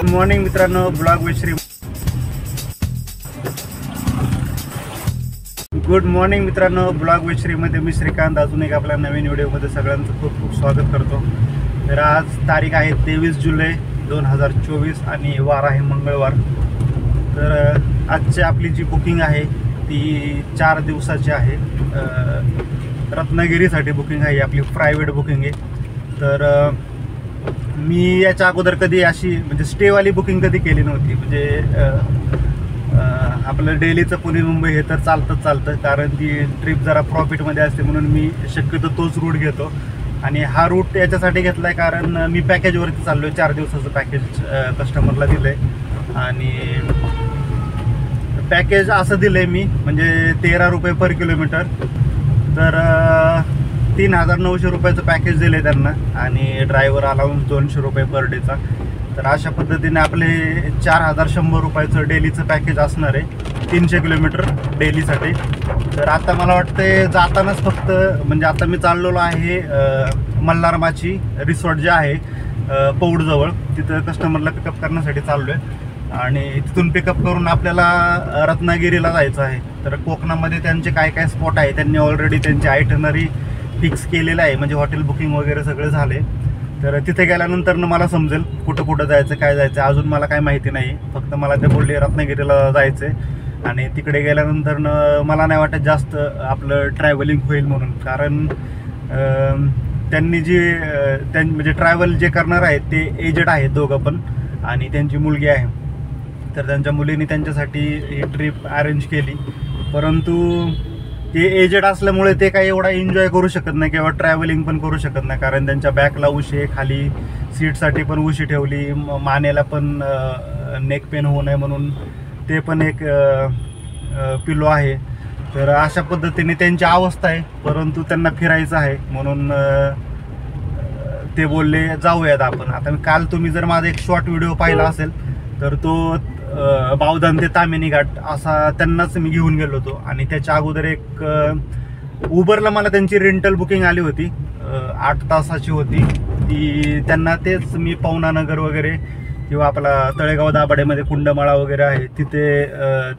Morning मित्रांनो, blog with Shri good morning मित्रांनो, blog with श्रीमध्ये मी श्रीकांत अजून एक आपल्या नवीन व्हिडिओमध्ये सगळ्यांचं खूप खूप स्वागत करतो। तर आज तारीख आहे 23 जुलै 2024 आणि वार आहे मंगळवार। तर आजची आपली जी बुकिंग आहे ती 4 दिवसाची आहे। रत्नागिरीसाठी बुकिंग आहे, आपली प्रायव्हेट बुकिंग आहे। तर मी याच्या अगोदर कधी अशी म्हणजे स्टेवाली बुकिंग कधी केली नव्हती। म्हणजे आपलं डेलीचं पुणे मुंबई हे तर चालतं कारण ती ट्रिप जरा प्रॉफिटमध्ये असते म्हणून मी शक्यतो तोच रूट घेतो। आणि हा रूट याच्यासाठी घेतला आहे कारण मी पॅकेजवरती चाललो आहे। 4 दिवसाचं पॅकेज कस्टमरला दिलं आहे आणि पॅकेज असं दिलं आहे मी म्हणजे 13 रुपये पर किलोमीटर। तर 3900 रुपयाचं पॅकेज दिलं आहे त्यांना आणि ड्रायव्हर अलाउन्स 200 रुपये पर डेचा। तर अशा पद्धतीने आपले 4100 रुपयाचं डेलीचं पॅकेज असणार आहे 300 किलोमीटर डेलीसाठी। तर आता मला वाटतं जातानाच फक्त म्हणजे आता मी चाललेलो आहे मल्हारमाची रिसॉर्ट जे आहे पौडजवळ, तिथं कस्टमरला पिकअप करण्यासाठी चाललो आहे आणि तिथून पिकअप करून आपल्याला रत्नागिरीला जायचं आहे। तर कोकणामध्ये त्यांचे काय काय स्पॉट आहे त्यांनी ऑलरेडी त्यांची आयटनरी फिक्स केलेलं आहे, म्हणजे हॉटेल बुकिंग वगैरे सगळे झाले। तर तिथे गेल्यानंतर मला समजेल कुठं कुठं जायचं काय जायचं। अजून मला काय माहिती नाही, फक्त मला ते बोलले रत्नागिरीला जायचं आहे आणि तिकडे गेल्यानंतर मला नाही वाटत जास्त आपलं ट्रॅव्हलिंग होईल म्हणून, कारण त्यांनी जी म्हणजे ट्रॅव्हल जे करणार आहेत ते एजड आहेत दोघं पण आणि त्यांची मुलगी आहे। तर त्यांच्या मुलीने त्यांच्यासाठी ही ट्रिप अरेंज केली, परंतु ते एजड असल्यामुळे ते काही एवढा एन्जॉय करू शकत नाही किंवा ट्रॅव्हलिंग पण करू शकत नाही, कारण त्यांच्या बॅकला उशी आहे, खाली सीटसाठी पण उशी ठेवली, मानेला पण नेक पेन होऊ नये म्हणून ते पण एक पिलो आहे। तर अशा पद्धतीने त्यांची अवस्था आहे, परंतु त्यांना फिरायचं आहे म्हणून ते बोलले जाऊयात आपण। आता काल तुम्ही जर माझा एक शॉर्ट व्हिडिओ पाहिला असेल तर तो बावधन ते तामिनी घाट असा त्यांनाच मी घेऊन गेलो होतो आणि त्याच्या अगोदर एक उबरला मला त्यांची रेंटल बुकिंग आली होती 8 तासाची होती ती। त्यांना तेच मी पवनानगर वगैरे किंवा आपला तळेगाव दाभाडेमध्ये कुंडमाळा वगैरे आहे तिथे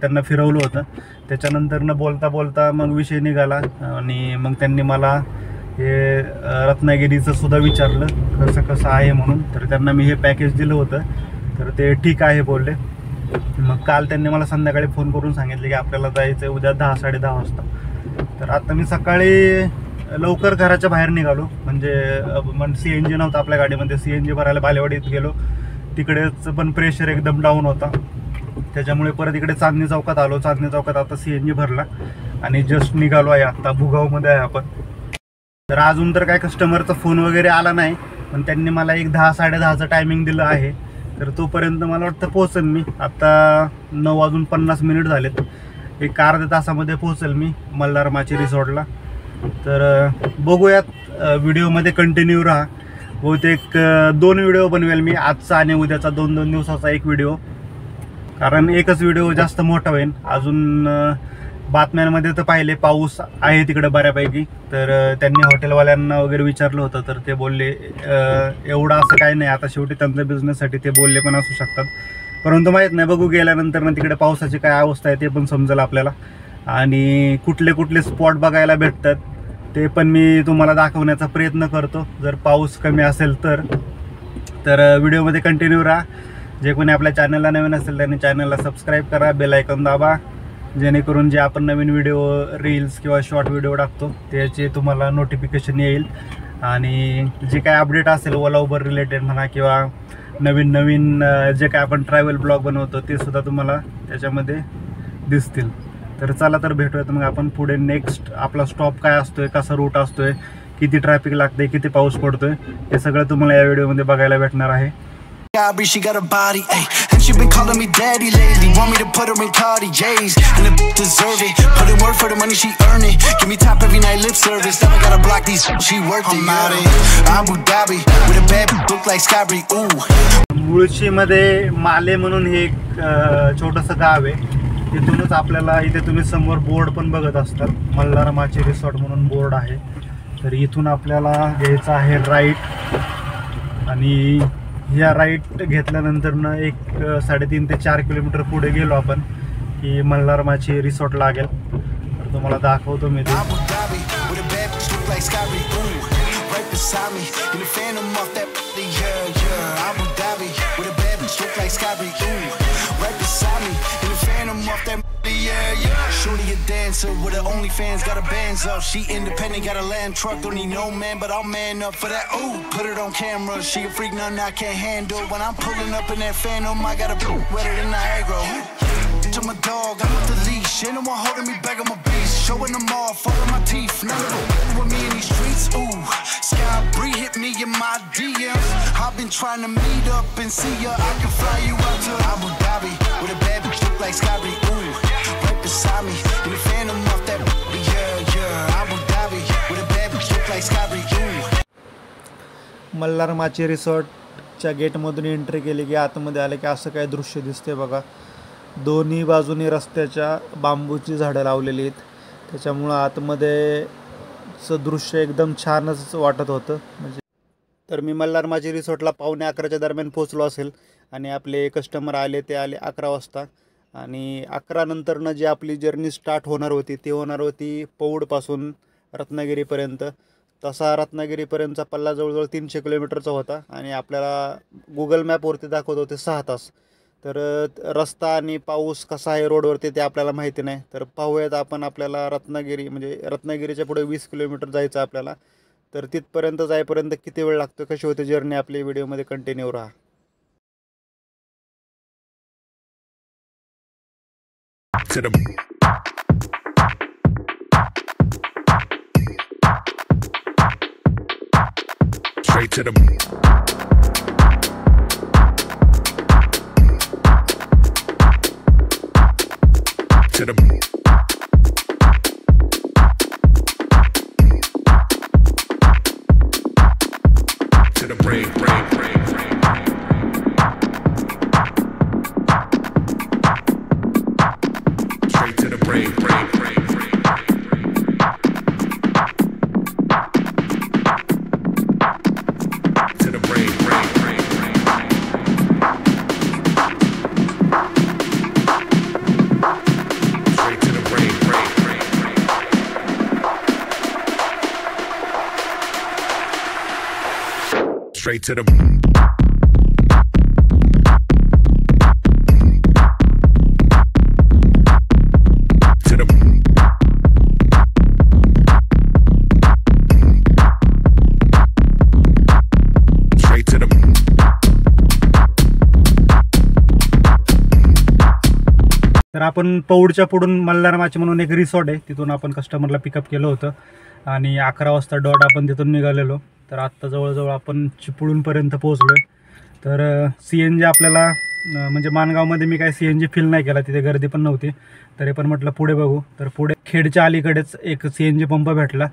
त्यांना फिरवलं होतं। त्याच्यानंतर बोलता बोलता मग विषय निघाला आणि मग त्यांनी मला हे रत्नागिरीचं सुद्धा विचारलं कसं आहे म्हणून। तर त्यांना मी हे पॅकेज दिलं होतं, तर ते ठीक आहे बोलले। मग काल त्यांनी मला संध्याकाळी फोन करून सांगितले की आपल्याला जायचं आहे उद्या 10-10:30 वाजता। तर आता मी सकाळी लवकर घराच्या बाहेर निघालो, म्हणजे CNG नव्हता आपल्या गाडीमध्ये, CNG भरायला बालेवाडीत गेलो, तिकडेच पण प्रेशर एकदम डाऊन होता, त्याच्यामुळे परत इकडे चांदणी चौकात आलो। चांदणी चौकात आता CNG भरला आणि जस्ट निघालो आहे, आता भुगावमध्ये आहे आपण। तर अजून तर काय कस्टमरचा फोन वगैरे आला नाही, पण त्यांनी मला एक 10-10:30चं टायमिंग दिलं आहे। तर तोपर्यंत मला वाटतं पोहोचेल मी। आता 9:50 झालेत, एक अर्ध्या तासामध्ये पोहोचेल मी मल्हारमाची रिसॉर्टला। तर बघूयात, व्हिडिओमध्ये कंटिन्यू राहा। बहुतेक 2 व्हिडिओ बनवेल मी, आजचा आणि उद्याचा 2-2 दिवसाचा एक व्हिडिओ, कारण एकच व्हिडिओ जास्त मोठा होईल। अजून बातम्यांमध्ये तर पाहिले पाऊस आहे तिकडे बऱ्यापैकी, तर त्यांनी हॉटेलवाल्यांना वगैरे विचारलं होतं तर ते बोलले एवढं असं काही नाही, आता शेवटी त्यांच्या बिझनेससाठी ते बोलले पण असू शकतात, परंतु माहीत नाही, बघू गेल्यानंतर तिकडे पावसाची काय अवस्था आहे ते पण समजेल आपल्याला आणि कुठले कुठले स्पॉट बघायला भेटतात ते पण मी तुम्हाला दाखवण्याचा प्रयत्न करतो जर पाऊस कमी असेल तर। व्हिडिओमध्ये कंटिन्यू राहा। जे कोणी आपल्या चॅनलला नवीन असेल त्यांनी चॅनलला सबस्क्राईब करा, बेल आयकॉन दाबा, जेणेकरून जे आपण नवीन व्हिडिओ रील्स किंवा शॉर्ट व्हिडिओ टाकतो त्याचे तुम्हाला नोटिफिकेशन येईल आणि जे काय अपडेट असेल ओला उबर रिलेटेड म्हणा किंवा नवीन जे काय आपण ट्रॅव्हल ब्लॉग बनवतो ते सुद्धा तुम्हाला त्याच्यामध्ये दिसतील। तर चला तर भेटूयात मग आपण पुढे। नेक्स्ट आपला स्टॉप काय असतोय, कसा रूट असतोय, किती ट्रॅफिक लागते, किती पाऊस पडतोय, हे सगळं तुम्हाला या व्हिडिओमध्ये बघायला भेटणार आहे। She got a body, ayy, and she been calling me daddy lately. Want me to put her in Cartiers, and the deserve it. Put in work for the money she earn it. Give me top every night, lip service. Never gotta block these, she worth it. I'm out in Abu Dhabi with a bad look like Scabry. Ooh. मुळशीमध्ये माले म्हणून हे एक छोटंसं गाव आहे, तिथूनच आपल्याला इथे तुम्ही समोर बोर्ड पण बघत असतात, मल्हारमाची रिसॉर्ट म्हणून बोर्ड आहे। तर इथून आपल्याला घ्यायचं आहे राईट आणि ह्या राईट घेतल्यानंतर ना एक 3.5 ते 4 किलोमीटर पुढे गेलो आपण की मल्हारमाची रिसॉर्ट लागेल. तर तुम्हाला दाखवतो मी ते. Shorty a dancer with her OnlyFans, got her bands up. She independent, got a land truck, don't need no man, but I'll man up for that. Ooh, put it on camera. She a freak, nothing I can't handle. When I'm pulling up in that Phantom, I got a wetter than Niagara. To my dog, I'm with the leash. Ain't no one holding me back, I'm a beast. Showing them off, all of my teeth. None of them with me in these streets. Ooh, Sky Bree hit me in my DMs. I've been trying to meet up and see ya. I can fly you out to Abu Dhabi with a bad bitch look like Sky Bree. Ooh, right beside me in the Phantom off that. Yeah, Abu Dhabi with a bad bitch look like Sky Bree. Ooh. मल्हारमाची रिसॉर्टच्या गेटमधून entry केली की आतमध्ये आले की असं काय दृश्य दिसते बघा. दोन्ही बाजूनी रस्त्याच्या बांबूची झाडं लावलेली आहेत, त्याच्यामुळं आतमध्येचं दृश्य एकदम छानच वाटत होतं. म्हणजे तर मी मल्हारमाची रिसॉर्टला 11:45च्या दरम्यान पोचलो असेल आणि आपले कस्टमर आले ते आले 11 वाजता. आणि 11 नंतरनं जी आपली जर्नी स्टार्ट होणार होती ती होणार होती पौडपासून रत्नागिरीपर्यंत. तसा रत्नागिरीपर्यंतचा पल्ला जवळजवळ 300 किलोमीटरचा होता आणि आपल्याला गुगल मॅपवरती दाखवत होते 6 तास. तर रस्ता आणि पाऊस कसा आहे रोडवरती ते आपल्याला माहिती नाही. तर पाहूयात आपण. आपल्याला रत्नागिरी म्हणजे रत्नागिरीच्या पुढे 20 किलोमीटर जायचं आपल्याला. तर तिथपर्यंत जाईपर्यंत किती वेळ लागतो, कशी होते जर्नी, आपली व्हिडिओमध्ये कंटिन्यू राहा. Straight to the to the to the brain. Straight to the brain. To the brain. Straight to the to the straight to the तर आपण पौडच्या पुढून मल्हारमाची म्हणून एक रिसॉर्ट आहे, तिथून आपण कस्टमरला पिकअप केलं होतं आणि 11 वाजता डॉट आपण तिथून निघालेलो. तर आत्ता जवळजवळ आपण चिपळूणपर्यंत पोहोचलो आहे. तर CNG आपल्याला म्हणजे माणगावमध्ये मी काय CNG फील नाही केला, तिथे गर्दी पण नव्हती. तरी पण म्हटलं पुढे बघू. तर पुढे खेडच्या अलीकडेच एक CNG पंप भेटला,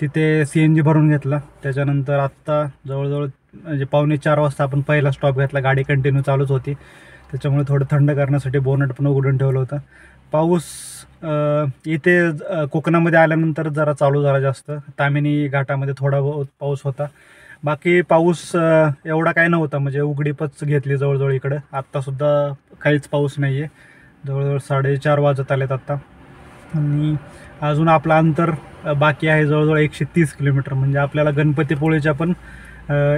तिथे CNG भरून घेतला. त्याच्यानंतर आत्ता जवळजवळ म्हणजे 3:45 वाजता आपण पहिला स्टॉप घेतला. गाडी कंटिन्यू चालूच होती, त्याच्यामुळे थोडं थंड करण्यासाठी बोनट पण उघडून ठेवलं होतं. पाऊस इथे कोकणामध्ये आल्यानंतर जरा चालू झाला जास्त. तामिनी घाटामध्ये थोडा बहुत पाऊस होता, बाकी पाऊस एवढा काय नव्हता. म्हणजे उघडीपच घेतली जवळजवळ इकडं. आत्तासुद्धा काहीच पाऊस नाही आहे. जवळजवळ 4:30 वाजत आलेत आत्ता. आणि अजून आपलं अंतर बाकी आहे जवळजवळ 130 किलोमीटर. म्हणजे आपल्याला गणपतीपुळेच्या पण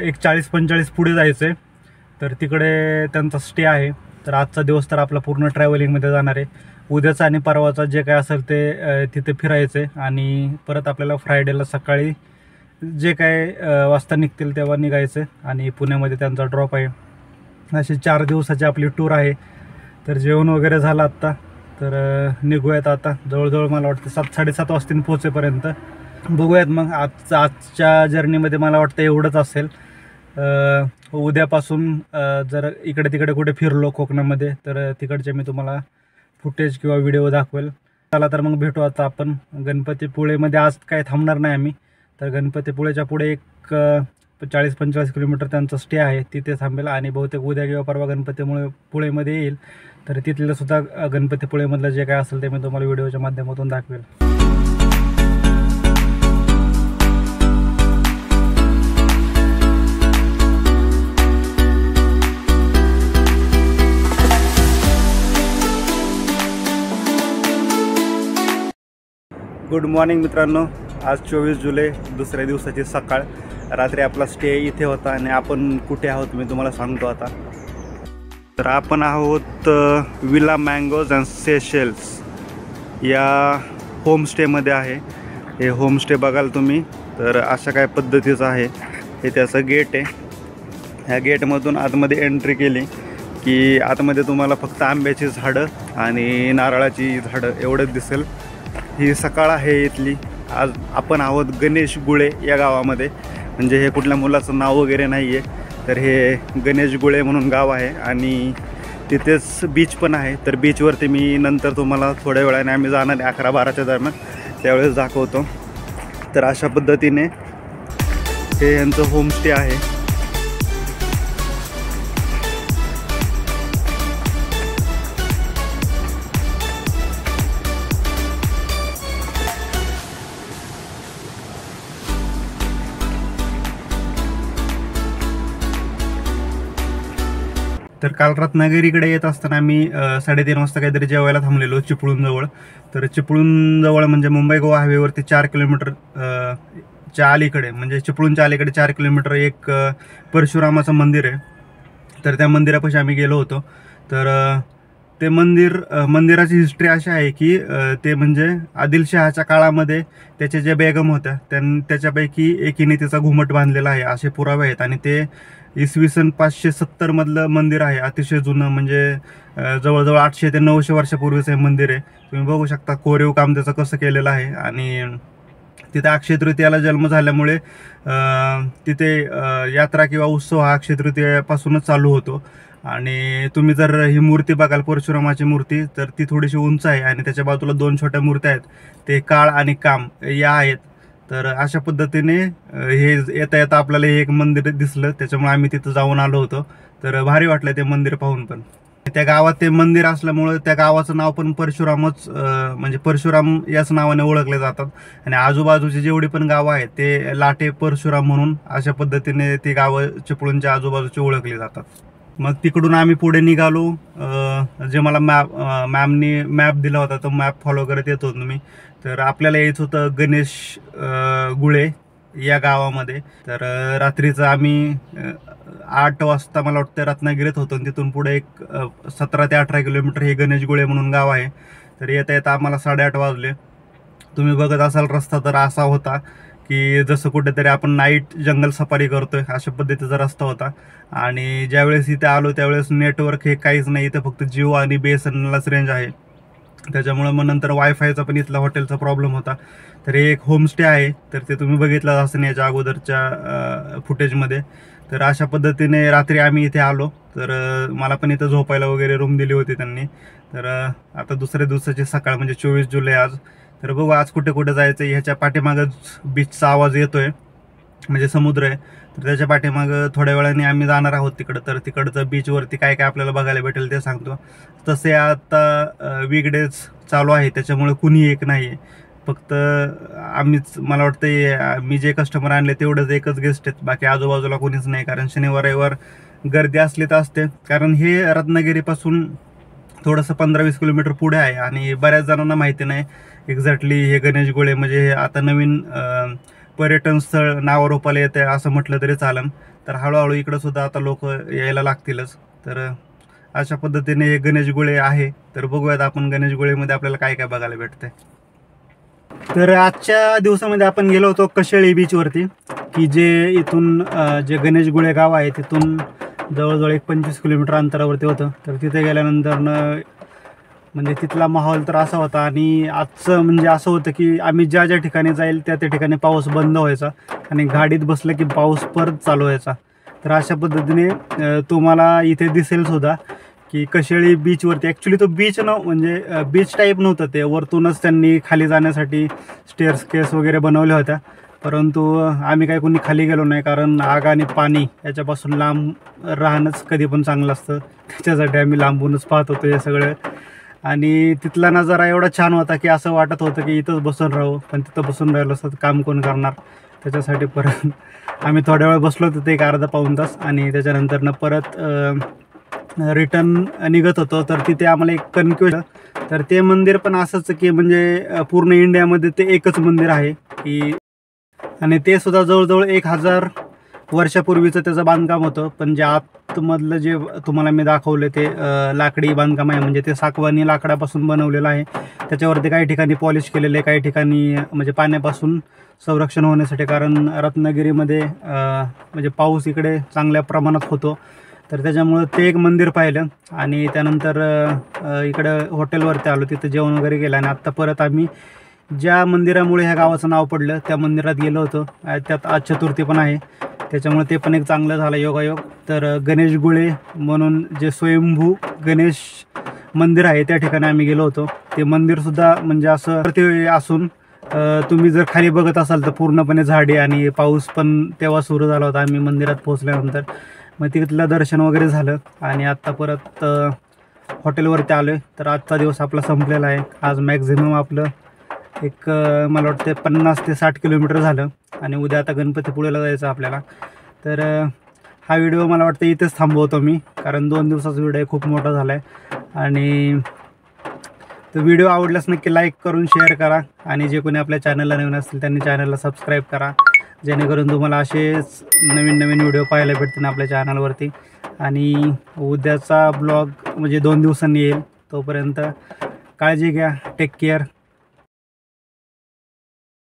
एक 40-45 पुढे जायचं आहे. तर तिकडे त्यांचा स्टे आहे. तर आजचा दिवस तर आपला पूर्ण ट्रॅव्हलिंगमध्ये जाणार आहे. उद्याचा आणि परवाचा जे काय असेल ते तिथे फिरायचं आहे आणि परत आपल्याला फ्रायडेला सकाळी जे काय वाजता निघतील तेव्हा निघायचं आणि पुण्यामध्ये त्यांचा ड्रॉप आहे. अशी 4 दिवसाची आपली टूर आहे. तर जेवण वगैरे झालं आत्ता. तर निघूयात आता. जवळजवळ मला वाटतं 7-7:30 वाजता पोहोचेपर्यंत. बघूयात मग. आजच्या जर्नीमध्ये मला वाटतं एवढंच असेल. उद्यापासून जर इकडे तिकडे कुठे फिरलो कोकणामध्ये तर तिकडचे मी तुम्हाला फुटेज किंवा व्हिडिओ दाखवेल. चला तर मग भेटू आता आपण गणपतीपुळेमध्ये. आज काय थांबणार नाही आम्ही. तर गणपतीपुळेच्या पुढे एक 40-45 किलोमीटर त्यांचा स्टे आहे, तिथे थांबेल आणि बहुतेक उद्या किंवा परवा पुळेमध्ये येईल. तर तिथलं सुद्धा गणपतीपुळेमधलं जे काय असेल ते मी तुम्हाला व्हिडिओच्या माध्यमातून दाखवेल. गुड मॉर्निंग मित्रांनो. आज 24 जुलै, दुसऱ्या दिवसाची सकाळ. रात्री आपला स्टे इथे होता आणि आपण कुठे आहोत मी तुम्हाला सांगतो आता. तर आपण आहोत विला मँगोज अँड सेशेल्स या होमस्टेमध्ये आहे. हे होमस्टे बघाल तुम्ही तर अशा काय पद्धतीचं आहे. हे त्याचं गेट आहे. ह्या गेटमधून आतमध्ये एंट्री केली की आतमध्ये तुम्हाला फक्त आंब्याची झाडं आणि नारळाची झाडं एवढंच दिसेल. ही सकाळ आहे इथली. आज आपण आहोत गणेश गुळे या गावामध्ये. म्हणजे हे कुठल्या मुलाचं नाव वगैरे नाही आहे, तर हे गणेश गुळे म्हणून गाव आहे आणि तिथेच बीच पण आहे. तर बीचवरती मी नंतर तुम्हाला थोड्या वेळाने आम्ही जाणार आहे 11-12च्या दरम्यान, त्यावेळेस दाखवतो. तर अशा पद्धतीने हे यांचं होमस्टे आहे. तर काल रत्नागिरीकडे येत असताना आम्ही 3:30 वाजता काहीतरी जेवायला थांबलेलो चिपळूणजवळ. तर चिपळूणजवळ म्हणजे मुंबई गोवा हायवेवरती 4 किलोमीटर च्या अलीकडे, म्हणजे चिपळूणच्या अलीकडे 4 किलोमीटर एक परशुरामाचं मंदिर आहे. तर त्या मंदिरापाशी आम्ही गेलो होतो. तर ते मंदिराची हिस्ट्री अशी आहे की ते म्हणजे आदिलशहाच्या काळामध्ये त्याच्या ज्या बेगम होत्या त्याच्यापैकी एकीने तिचा घुमट बांधलेला आहे असे पुरावे आहेत. आणि ते इसवी सन 570 मधलं मंदिर आहे. अतिशय जुनं, म्हणजे जवळजवळ 800 ते 900 वर्षापूर्वीचं हे मंदिर आहे. तुम्ही बघू शकता कोरीव काम त्याचं कसं केलेलं आहे. आणि तिथे अक्षय तृतीयाला जन्म झाल्यामुळे तिथे यात्रा किंवा उत्सव हा अक्षय तृतीयापासूनच चालू होतो. आणि तुम्ही जर ही मूर्ती बघाल, परशुरामाची मूर्ती, तर ती थोडीशी उंच आहे आणि त्याच्या बाजूला 2 छोट्या मूर्त्या आहेत. ते काळ आणि काम या आहेत. तर अशा पद्धतीने हे येता येता आपल्याला हे एक मंदिर दिसलं, त्याच्यामुळे आम्ही तिथं जाऊन आलो होतो. तर भारी वाटलं ते मंदिर पाहून. पण त्या गावात ते मंदिर असल्यामुळे त्या गावाचं नाव पण परशुरामच, म्हणजे परशुराम याच नावाने ओळखले जातात. आणि आजूबाजूची जेवढी पण गावं आहेत ते लाटे परशुराम म्हणून अशा पद्धतीने ती गावं चिपळूणच्या आजूबाजूची ओळखली जातात. मग तिकडून आम्ही पुढे निघालो. जे मला मॅमनी मॅप दिला होता तो मॅप फॉलो करत येत होतो मी. तर आपल्याला यायचं होतं गणेश गुळे या गावामध्ये. तर रात्रीचं आम्ही 8 वाजता मला वाटतं रत्नागिरीत होतो. तिथून पुढे एक 17 ते 18 किलोमीटर हे गणेश गुळे म्हणून गाव आहे. तर येता येता आम्हाला 8:30 वाजले. तुम्ही बघत असाल रस्ता तर असा होता की जसं कुठेतरी आपण नाईट जंगल सफारी करतोय अशा पद्धतीचा रस्ता होता. आणि ज्यावेळेस इथे आलो त्यावेळेस नेटवर्क हे काहीच नाही. इथं फक्त जिओ आणि BSNLच रेंज आहे. त्याच्यामुळे मग नंतर वायफायचा पण इथला हॉटेलचा प्रॉब्लेम होता. तर हे एक होमस्टे आहे. तर ते तुम्ही बघितलं असं याच्या अगोदरच्या फुटेजमध्ये. तर अशा पद्धतीने रात्री आम्ही इथे आलो. तर मला पण इथं झोपायला वगैरे रूम दिली होती त्यांनी. तर आता दुसऱ्या दिवसाची सकाळ म्हणजे 24 जुलै आज. तर बघू आज कुठे कुठे जायचं. ह्याच्या पाठीमागं बीचचा आवाज येतोय, म्हणजे समुद्र आहे. तर त्याच्या पाठीमागं थोड्या वेळाने आम्ही जाणार आहोत तिकडं. तर तिकडचं बीचवरती काय काय आपल्याला बघायला भेटेल ते सांगतो. तसे आता वीकडेज चालू आहे त्याच्यामुळे कुणी एक नाही आहे. फक्त आम्हीच, मला वाटतं मी जे कस्टमर आणले तेवढंच एकच गेस्ट आहेत, बाकी आजूबाजूला कोणीच नाही. कारण शनिवार रविवार गर्दी असली तर असते. कारण हे रत्नागिरीपासून थोडंसं 15-20 किलोमीटर पुढे आहे आणि बऱ्याच जणांना माहिती नाही एक्झॅक्टली हे गणेश गुळे म्हणजे हे आता नवीन पर्यटन स्थळ नावारूपाला येते असं म्हटलं तरी चालेल. तर हळूहळू इकडं सुद्धा आता लोक यायला लागतीलच. तर अशा पद्धतीने हे गणेश गुळे आहे. तर बघूयात आपण गणेश गुळेमध्ये आपल्याला काय काय बघायला भेटतंय. तर आजच्या दिवसामध्ये आपण गेलो होतो कशेळी बीचवरती, की जे इथून जे गणेश गुळे गाव आहे तिथून जवळजवळ 25 किलोमीटर अंतरावरती होतं. तर तिथे गेल्यानंतर म्हणजे तिथला माहोल तर असा होता. आणि आजचं म्हणजे असं होतं की आम्ही ज्या ज्या ठिकाणी जाईल त्या ठिकाणी पाऊस बंद व्हायचा आणि गाडीत बसलं की पाऊस परत चालू व्हायचा. तर अशा पद्धतीने तुम्हाला इथे दिसेल सुद्धा की कशेळी बीचवरती ॲक्च्युली तो बीच म्हणजे बीच टाईप नव्हतं ते. वरतूनच त्यांनी खाली जाण्यासाठी स्टेअर्स केस वगैरे बनवल्या होत्या. परंतु आम्ही काही कोणी खाली गेलो नाही, कारण आग आणि पाणी याच्यापासून लांब राहणंच कधी पण चांगलं असतं. त्याच्यासाठी आम्ही लांबूनच पाहत होतो हे सगळं. आणि तिथला नजारा एवढा छान होता की असं वाटत होतं की इथंच बसून राहू. पण तिथं बसून राहिलो असतं काम कोण करणार. त्याच्यासाठी परत आम्ही थोड्या वेळ बसलो तिथे, 1 अर्धा पाऊण तास. आणि त्याच्यानंतरनं परत रिटर्न निघत होतो तर तिथे आम्हाला एक कन्फ्युजन. तर ते मंदिर पण असंच की म्हणजे पूर्ण इंडियामध्ये ते एकच मंदिर आहे की, आणि ते सुद्धा जवळजवळ 1000 वर्षापूर्वीचं त्याचं बांधकाम होतं. पण जे आतमधलं जे तुम्हाला मी दाखवलं ते लाकडी बांधकाम आहे, म्हणजे ते सागवानी लाकडापासून बनवलेलं आहे. त्याच्यावरती काही ठिकाणी पॉलिश केलेलं आहे, काही ठिकाणी म्हणजे पाण्यापासून संरक्षण होण्यासाठी, कारण रत्नागिरीमध्ये म्हणजे पाऊस इकडे चांगल्या प्रमाणात होतो. तर त्याच्यामुळं ते एक मंदिर पाहिलं आणि त्यानंतर इकडं हॉटेलवरती आलो, तिथं जेवण वगैरे केलं आणि आत्ता परत आम्ही ज्या मंदिरामुळे ह्या गावाचं नाव पडलं त्या मंदिरात गेलो होतो. त्यात आज चतुर्थी पण आहे, त्याच्यामुळे ते पण एक चांगलं झालं योगायोग. तर गणेश गुळे म्हणून जे स्वयंभू गणेश मंदिर आहे त्या ठिकाणी आम्ही गेलो होतो. ते मंदिरसुद्धा म्हणजे असं वरती असून तुम्ही जर खाली बघत असाल तर पूर्णपणे झाडी आणि पाऊस पण तेव्हा सुरू झाला होता आम्ही मंदिरात पोहोचल्यानंतर. मग तिथलं दर्शन वगैरे झालं आणि आत्ता परत हॉटेलवरती आलो आहे. तर आजचा दिवस आपला संपलेला आहे. आज मॅक्झिमम आपलं एक मला वाटतं 50 ते 60 किलोमीटर झालं आणि उद्या आता गणपतीपुळेला जायचं आपल्याला. तर हा व्हिडिओ मला वाटतं इथेच थांबवतो मी, कारण 2 दिवसाचा व्हिडिओ खूप मोठा झाला आहे. आणि तो व्हिडिओ आवडल्यास नक्की लाईक करून शेअर करा आणि जे कोणी आपल्या चॅनलला नवीन असतील त्यांनी चॅनलला सबस्क्राईब करा, जेणेकरून तुम्हाला असेच नवीन नवीन व्हिडिओ पाहायला भेटतील आपल्या चॅनलवरती. आणि उद्याचा ब्लॉग म्हणजे 2 दिवसांनी येईल. तोपर्यंत काळजी घ्या, टेक केअर.